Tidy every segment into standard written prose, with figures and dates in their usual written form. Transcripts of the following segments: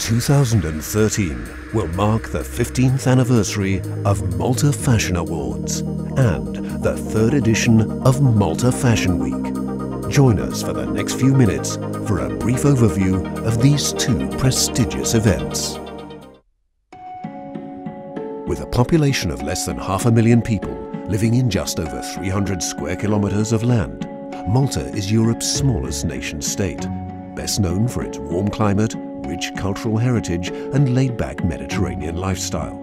2013 will mark the 15th anniversary of Malta Fashion Awards and the 3rd edition of Malta Fashion Week. Join us for the next few minutes for a brief overview of these two prestigious events. With a population of less than 500,000 people living in just over 300 square kilometers of land, Malta is Europe's smallest nation-state, best known for its warm climate, rich cultural heritage and laid-back Mediterranean lifestyle.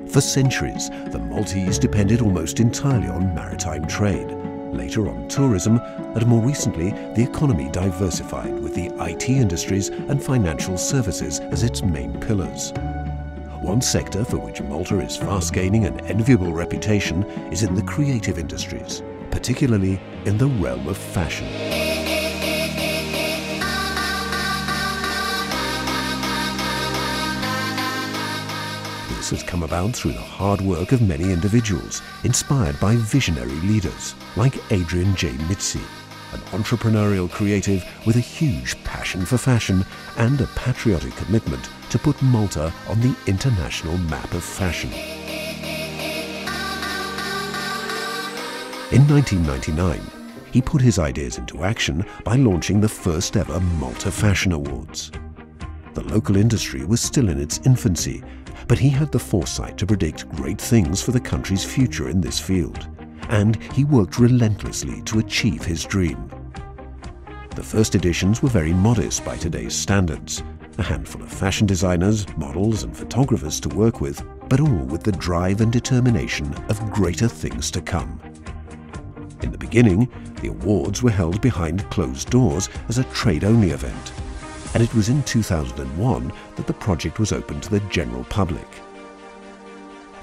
For centuries, the Maltese depended almost entirely on maritime trade, later on tourism, and more recently the economy diversified with the IT industries and financial services as its main pillars. One sector for which Malta is fast gaining an enviable reputation is in the creative industries, particularly in the realm of fashion. This has come about through the hard work of many individuals, inspired by visionary leaders like Adrian J. Mitzi, an entrepreneurial creative with a huge passion for fashion and a patriotic commitment to put Malta on the international map of fashion. In 1999, he put his ideas into action by launching the first ever Malta Fashion Awards. The local industry was still in its infancy, but he had the foresight to predict great things for the country's future in this field, and he worked relentlessly to achieve his dream. The first editions were very modest by today's standards, a handful of fashion designers, models and photographers to work with, but all with the drive and determination of greater things to come. In the beginning, the awards were held behind closed doors as a trade-only event, and it was in 2001 that the project was open to the general public.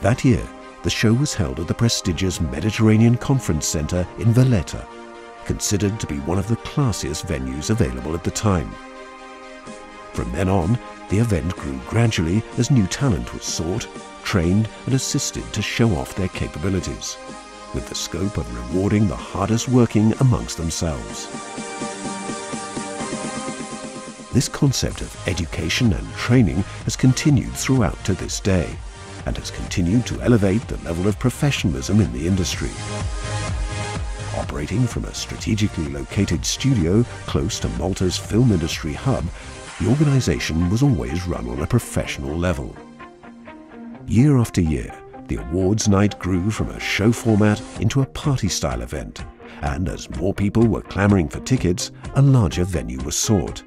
That year, the show was held at the prestigious Mediterranean Conference Centre in Valletta, considered to be one of the classiest venues available at the time. From then on, the event grew gradually as new talent was sought, trained and assisted to show off their capabilities, with the scope of rewarding the hardest working amongst themselves. This concept of education and training has continued throughout to this day, and has continued to elevate the level of professionalism in the industry. Operating from a strategically located studio close to Malta's film industry hub, the organisation was always run on a professional level. Year after year, the awards night grew from a show format into a party-style event, and as more people were clamouring for tickets, a larger venue was sought.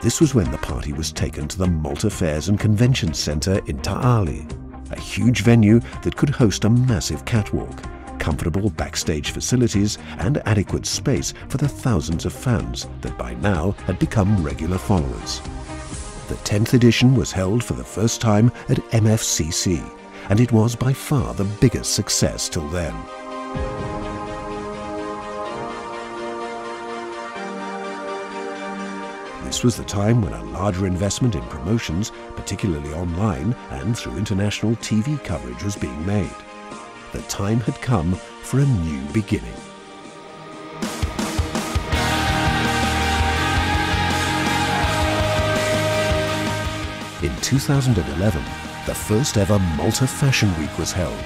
This was when the party was taken to the Malta Fairs and Convention Centre in Ta'ali, a huge venue that could host a massive catwalk, comfortable backstage facilities and adequate space for the thousands of fans that by now had become regular followers. The 10th edition was held for the first time at MFCC, and it was by far the biggest success till then. This was the time when a larger investment in promotions, particularly online and through international TV coverage, was being made. The time had come for a new beginning. In 2011, the first ever Malta Fashion Week was held.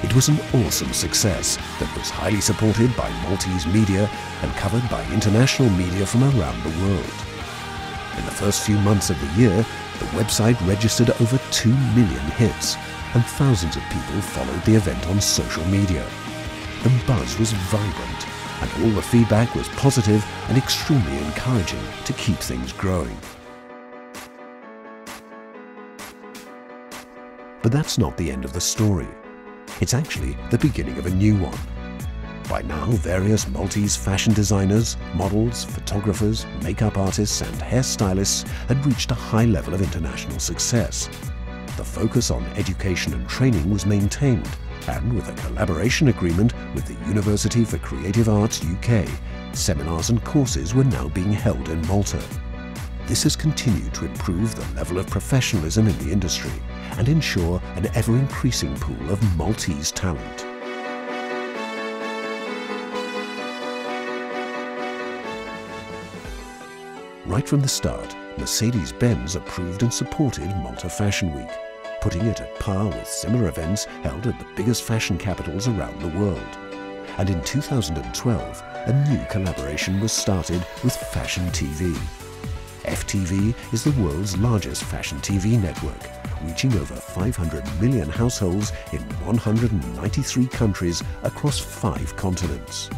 It was an awesome success that was highly supported by Maltese media and covered by international media from around the world. In the first few months of the year, the website registered over 2 million hits, and thousands of people followed the event on social media. The buzz was vibrant, and all the feedback was positive and extremely encouraging to keep things growing. But that's not the end of the story. It's actually the beginning of a new one. By now, various Maltese fashion designers, models, photographers, makeup artists and hairstylists had reached a high level of international success. The focus on education and training was maintained, and with a collaboration agreement with the University for Creative Arts UK, seminars and courses were now being held in Malta. This has continued to improve the level of professionalism in the industry and ensure an ever-increasing pool of Maltese talent. Right from the start, Mercedes-Benz approved and supported Malta Fashion Week, putting it at par with similar events held at the biggest fashion capitals around the world. And in 2012, a new collaboration was started with Fashion TV. FTV is the world's largest fashion TV network, reaching over 500 million households in 193 countries across 5 continents.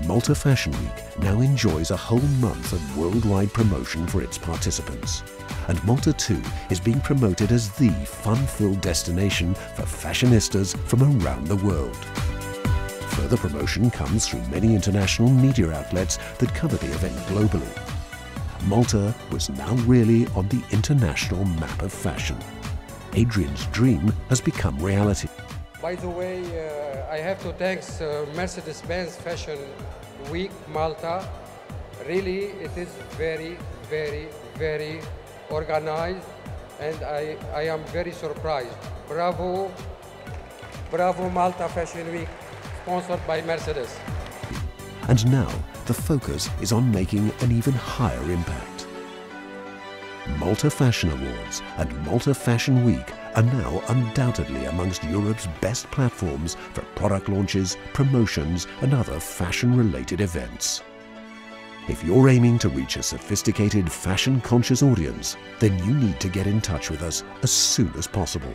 Malta Fashion Week now enjoys a whole month of worldwide promotion for its participants. And Malta too is being promoted as the fun-filled destination for fashionistas from around the world. Further promotion comes through many international media outlets that cover the event globally. Malta was now really on the international map of fashion. Adrian's dream has become reality. By the way, I have to thank Mercedes-Benz Fashion Week Malta. Really, it is very, very, very organized, and I am very surprised. Bravo, bravo Malta Fashion Week, sponsored by Mercedes. And now the focus is on making an even higher impact. Malta Fashion Awards and Malta Fashion Week are now undoubtedly amongst Europe's best platforms for product launches, promotions and other fashion-related events. If you're aiming to reach a sophisticated, fashion-conscious audience, then you need to get in touch with us as soon as possible.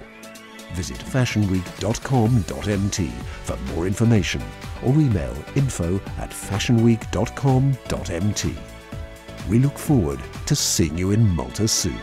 Visit fashionweek.com.mt for more information or email info@fashionweek.com.mt. We look forward to seeing you in Malta soon.